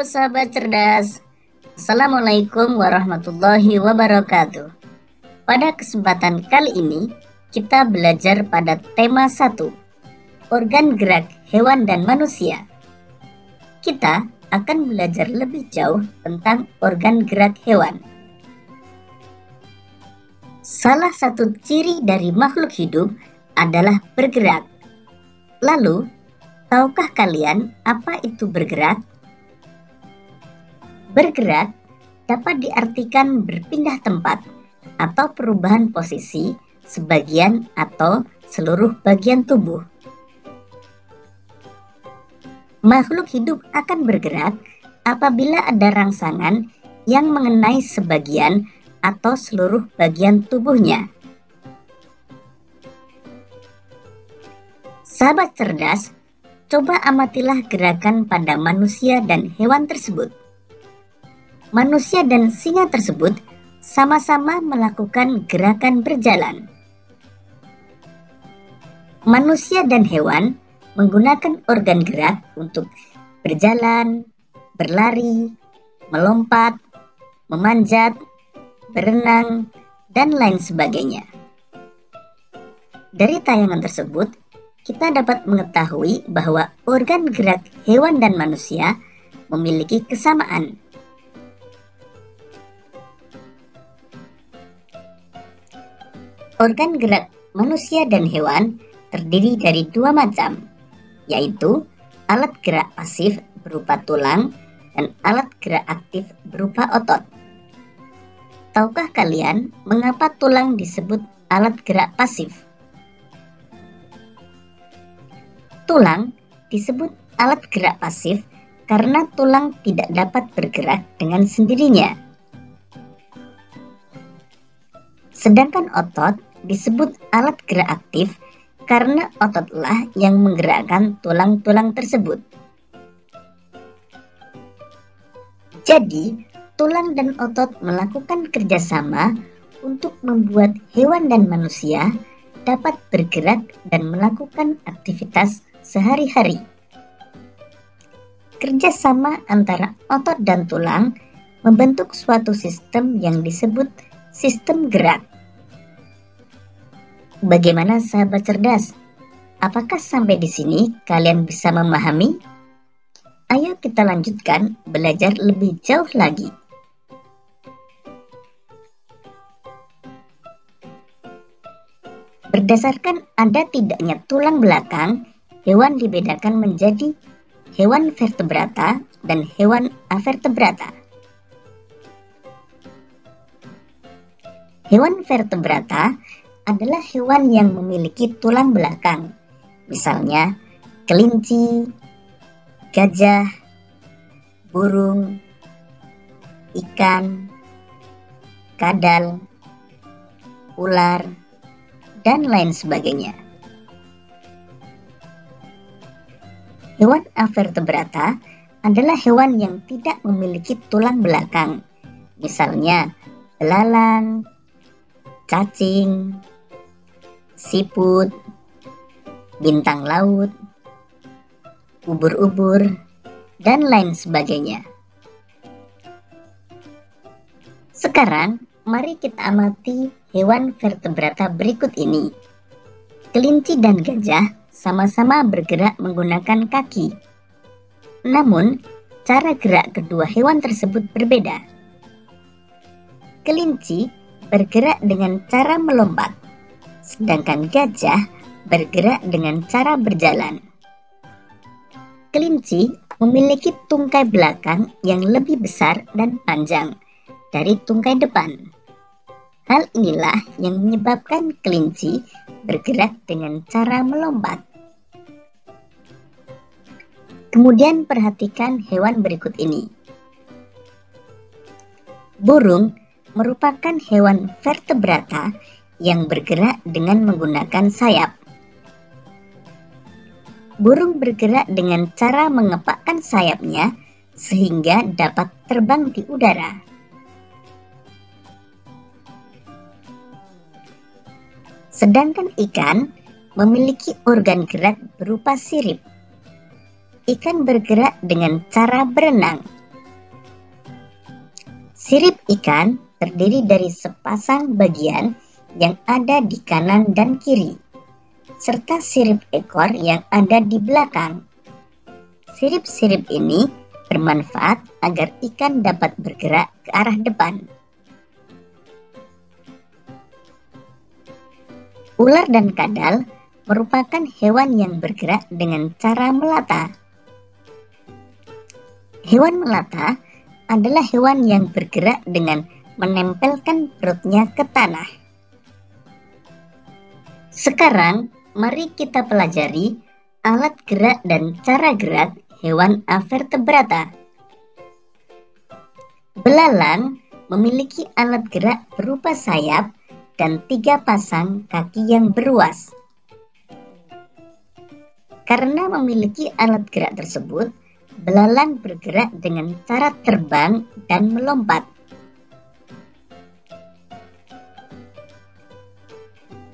sahabat cerdas, Assalamualaikum warahmatullahi wabarakatuh. Pada kesempatan kali ini, kita belajar pada tema 1, organ gerak hewan dan manusia. Kita akan belajar lebih jauh tentang organ gerak hewan. Salah satu ciri dari makhluk hidup adalah bergerak. Lalu, tahukah kalian apa itu bergerak? Bergerak dapat diartikan berpindah tempat atau perubahan posisi sebagian atau seluruh bagian tubuh. Makhluk hidup akan bergerak apabila ada rangsangan yang mengenai sebagian atau seluruh bagian tubuhnya. Sahabat cerdas, coba amatilah gerakan pada manusia dan hewan tersebut. Manusia dan singa tersebut sama-sama melakukan gerakan berjalan. Manusia dan hewan menggunakan organ gerak untuk berjalan, berlari, melompat, memanjat, berenang, dan lain sebagainya. Dari tayangan tersebut, kita dapat mengetahui bahwa organ gerak hewan dan manusia memiliki kesamaan. Organ gerak manusia dan hewan terdiri dari dua macam, yaitu alat gerak pasif berupa tulang dan alat gerak aktif berupa otot. Tahukah kalian mengapa tulang disebut alat gerak pasif? Tulang disebut alat gerak pasif karena tulang tidak dapat bergerak dengan sendirinya. Sedangkan otot disebut alat gerak aktif karena ototlah yang menggerakkan tulang-tulang tersebut. Jadi, tulang dan otot melakukan kerjasama untuk membuat hewan dan manusia dapat bergerak dan melakukan aktivitas sehari-hari. Kerjasama antara otot dan tulang membentuk suatu sistem yang disebut sistem gerak. Bagaimana sahabat cerdas? Apakah sampai di sini kalian bisa memahami? Ayo kita lanjutkan belajar lebih jauh lagi. Berdasarkan ada tidaknya tulang belakang, hewan dibedakan menjadi hewan vertebrata dan hewan avertebrata. Hewan vertebrata adalah hewan yang memiliki tulang belakang, misalnya kelinci, gajah, burung, ikan, kadal, ular, dan lain sebagainya. Hewan avertebrata adalah hewan yang tidak memiliki tulang belakang, misalnya belalang, cacing, siput, bintang laut, ubur-ubur, dan lain sebagainya. Sekarang, mari kita amati hewan vertebrata berikut ini. Kelinci dan gajah sama-sama bergerak menggunakan kaki. Namun, cara gerak kedua hewan tersebut berbeda. Kelinci bergerak dengan cara melompat, sedangkan gajah bergerak dengan cara berjalan. Kelinci memiliki tungkai belakang yang lebih besar dan panjang dari tungkai depan. Hal inilah yang menyebabkan kelinci bergerak dengan cara melompat. Kemudian perhatikan hewan berikut ini. Burung merupakan hewan vertebrata yang bergerak dengan menggunakan sayap. Burung bergerak dengan cara mengepakkan sayapnya sehingga dapat terbang di udara. Sedangkan ikan memiliki organ gerak berupa sirip. Ikan bergerak dengan cara berenang. Sirip ikan terdiri dari sepasang bagian yang ada di kanan dan kiri, serta sirip ekor yang ada di belakang. Sirip-sirip ini bermanfaat agar ikan dapat bergerak ke arah depan. Ular dan kadal merupakan hewan yang bergerak dengan cara melata. Hewan melata adalah hewan yang bergerak dengan menempelkan perutnya ke tanah. Sekarang, mari kita pelajari alat gerak dan cara gerak hewan avertebrata. Belalang memiliki alat gerak berupa sayap dan 3 pasang kaki yang beruas. Karena memiliki alat gerak tersebut, belalang bergerak dengan cara terbang dan melompat.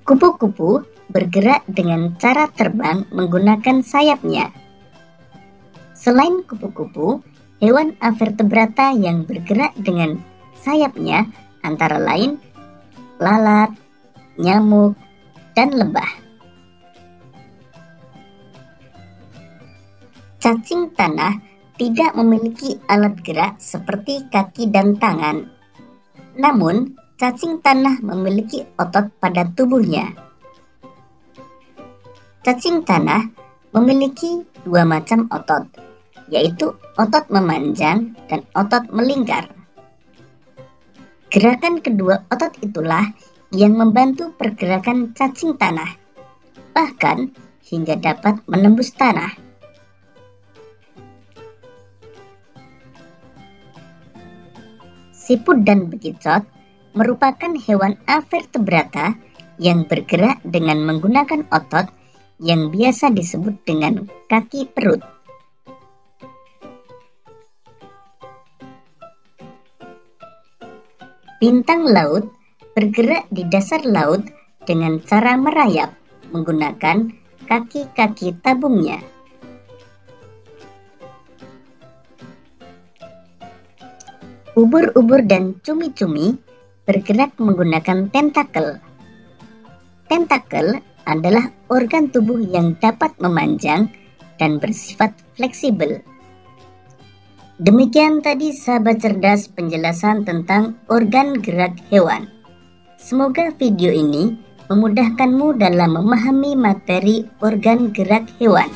Kupu-kupu bergerak dengan cara terbang menggunakan sayapnya. Selain kupu-kupu, hewan avertebrata yang bergerak dengan sayapnya antara lain lalat, nyamuk, dan lebah. Cacing tanah tidak memiliki alat gerak seperti kaki dan tangan. Namun, cacing tanah memiliki otot pada tubuhnya. Cacing tanah memiliki 2 macam otot, yaitu otot memanjang dan otot melingkar. Gerakan kedua otot itulah yang membantu pergerakan cacing tanah, bahkan hingga dapat menembus tanah. Siput dan bekicot merupakan hewan avertebrata yang bergerak dengan menggunakan otot yang biasa disebut dengan kaki perut. Bintang laut bergerak di dasar laut dengan cara merayap menggunakan kaki-kaki tabungnya. Ubur-ubur dan cumi-cumi bergerak menggunakan tentakel. Tentakel adalah organ tubuh yang dapat memanjang dan bersifat fleksibel. Demikian tadi sahabat cerdas penjelasan tentang organ gerak hewan. Semoga video ini memudahkanmu dalam memahami materi organ gerak hewan.